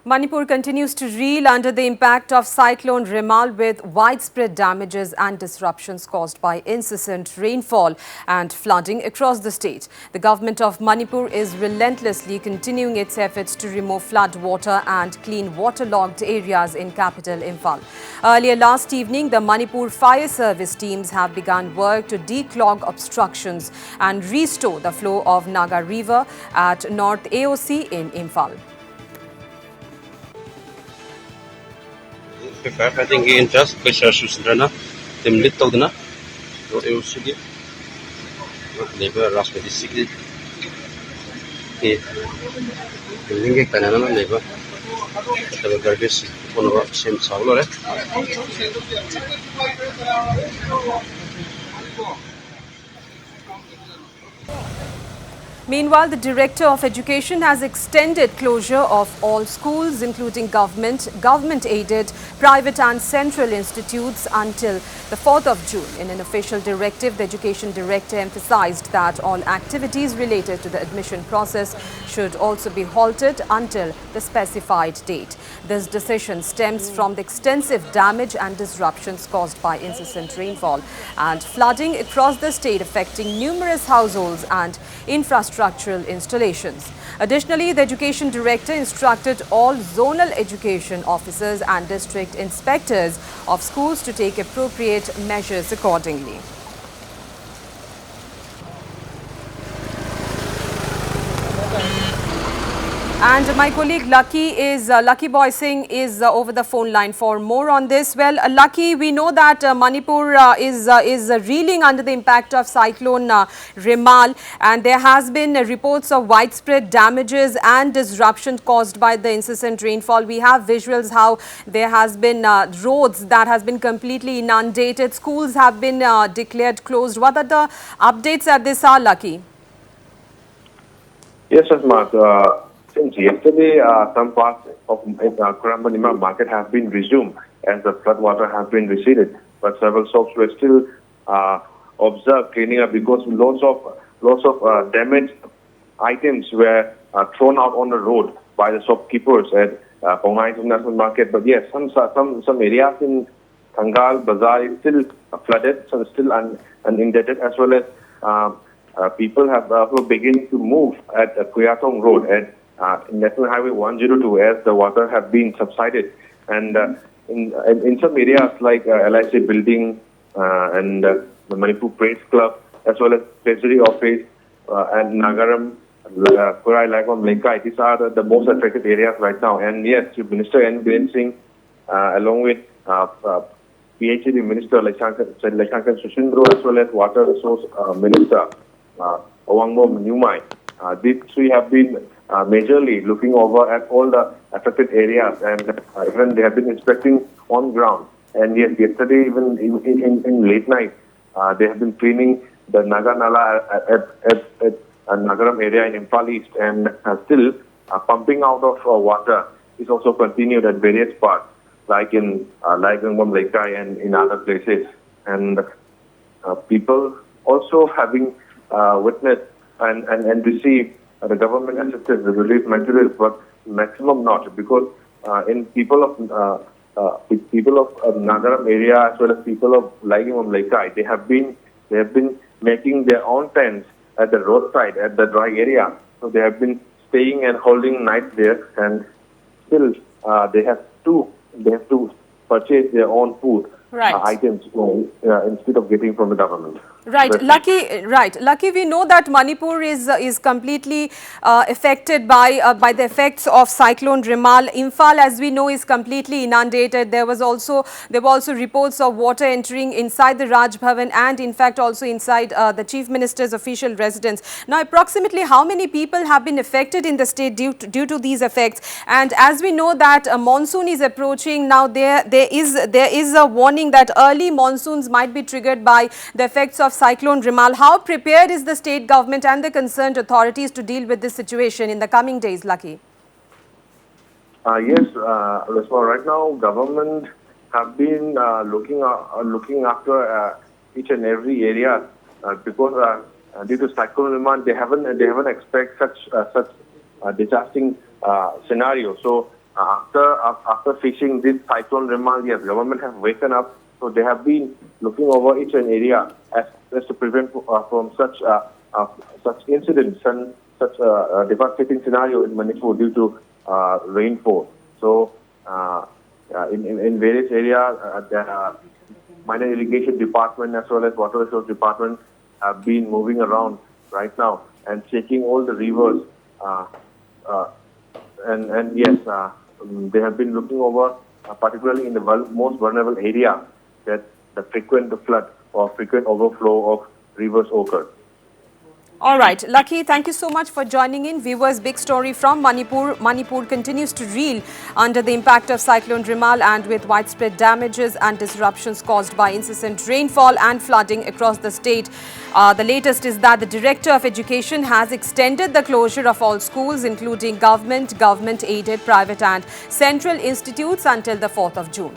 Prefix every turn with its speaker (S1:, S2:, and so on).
S1: Manipur continues to reel under the impact of cyclone Remal with widespread damages and disruptions caused by incessant rainfall and flooding across the state. The government of Manipur is relentlessly continuing its efforts to remove flood water and clean waterlogged areas in capital Imphal. Earlier last evening, the Manipur Fire Service teams have begun work to declog obstructions and restore the flow of Naga River at North AOC in Imphal.
S2: I think in just Pesha Susandrana, them little dana, not a city, neighbor Raspberry City. The Linga Canana neighbor, the garbage on the same solar.
S1: Meanwhile, the Director of Education has extended closure of all schools, including government-aided, private and central institutes until the 4th of June. In an official directive, the Education Director emphasized that all activities related to the admission process should also be halted until the specified date. This decision stems from the extensive damage and disruptions caused by incessant rainfall and flooding across the state, affecting numerous households and infrastructural installations. Additionally, the Education Director instructed all zonal education officers and district inspectors of schools to take appropriate measures accordingly. And my colleague Lucky Boy Singh is over the phone line for more on this. Well, Lucky, we know that Manipur is reeling under the impact of cyclone Remal, and there has been reports of widespread damages and disruption caused by the incessant rainfall. We have visuals how there has been roads that has been completely inundated. Schools have been declared closed. What are the updates at this hour, Lucky?
S3: Yes, Asmat. Since yesterday, some parts of Kurambanima market have been resumed as the floodwater has been receded, but several shops were still observed cleaning up because lots of damaged items were thrown out on the road by the shopkeepers at Ponga International Market. But yes, some areas in Kangal Bazaar is still flooded, so still inundated, as well as people have also begun to move at Kuyatong Road and National Highway 102 as the water have been subsided. And in some areas like LIC building and the Manipur Press Club, as well as Treasury Office and Nagaram, Kurai, Lagom, Lenkai, these are the most affected areas right now. And yes, Chief Minister N. Biren Singh, along with PhD Minister Leshankan Sushindro, as well as Water Resource Minister Owangmo Nyumai, these three have been majorly looking over at all the affected areas, and even they have been inspecting on ground. And yes, yesterday, even in late night, they have been cleaning the Naga Nala at Nagaram area in Imphal East, and still pumping out of water is also continued at various parts, like in Laigangam, Lekai, and in other places. And people also having witnessed and received the government assisted the relief materials, but maximum not, because in people of Nagaram area as well as people of Laigam Lekai, they have been making their own tents at the roadside at the dry area. So they have been staying and holding night there, and still they have to purchase their own food items instead of getting from the government.
S1: Right, Lucky. We know that Manipur is completely affected by the effects of cyclone Remal. Imphal, as we know, is completely inundated. There were also reports of water entering inside the Raj Bhavan and, in fact, also inside the Chief Minister's official residence. Now, approximately how many people have been affected in the state due to these effects? And as we know that a monsoon is approaching now, there is a warning that early monsoons might be triggered by the effects of cyclone Remal. How prepared is the state government and the concerned authorities to deal with this situation in the coming days, Lucky?
S3: Yes, right now government have been looking after each and every area because due to cyclone Remal, they haven't expect such disastrous scenario. So after facing this cyclone Remal, yes, government have waken up, so they have been looking over each and area as to prevent from such incidents and such a devastating scenario in Manipur due to rainfall. So in various areas, the minor irrigation department as well as water resource department have been moving around right now and checking all the rivers. And yes, they have been looking over, particularly in the most vulnerable area, that the frequent flood or frequent overflow of rivers occur.
S1: All right, Lucky, thank you so much for joining in. Viewers, big story from Manipur. Manipur continues to reel under the impact of Cyclone Remal, and with widespread damages and disruptions caused by incessant rainfall and flooding across the state. The latest is that the Director of Education has extended the closure of all schools, including government-aided, private and central institutes, until the 4th of June.